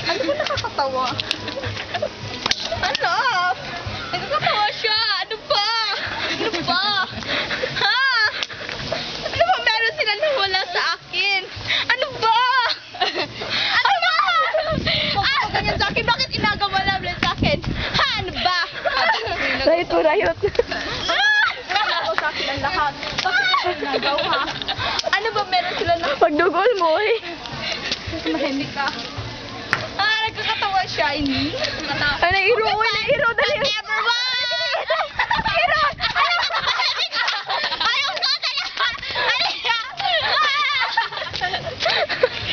Ano ba nakakatawa? Ano? Nakakatawa siya. Ano ba? Ano ba? Ha? Ano ba meron sila na wala sa akin? Ano ba? Ano ba? Huwag mo ganyan sa akin. Bakit inagawa lang sa akin? Ha? Ano ba? Rayot mo, rayot. Ako sa akin ang lahat. Bakit ako nagawa? Ano ba meron sila na Pagdugol mo eh. mahimik ka? Nagkakatawa siya, hindi? Ay, nairo, uy, nairo, dali. Everyone! Iro! Ayaw ko talaga! Halika!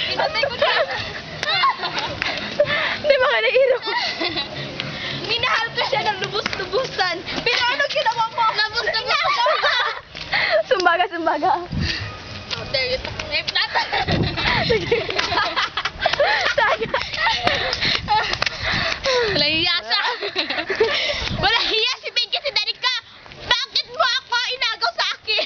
Pinatay ko na! Hindi ba ka nairo? Minahal ko siya ng lubos-lubusan. Pero ano ginawa mo? Lubos-lubusan! Sumbaga, sumbaga. Oh, there you go. May plata! Walang hiya siya. Walang hiya si Ben kasi Danica. Bakit mo ako inagaw sa akin?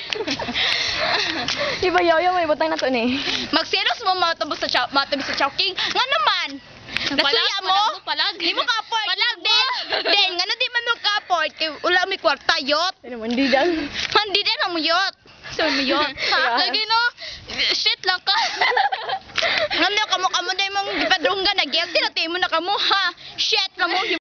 Di ba, yaw, may butang na to ni. Magselos mo matabos sa choking. Nga naman. Nasuya mo? Di mo ka-afford. Palag din. Den, nga na di man mo ka-afford. Kaya wala may kwarta yot. Ano naman, di dyan. Hindi din ang muyot. So, muyot. Ha? Lagi no? Shit lang ka. Nga na kamo din mong ipadrunggan na guilty na tayo mo na kamo ha. Shit na mo.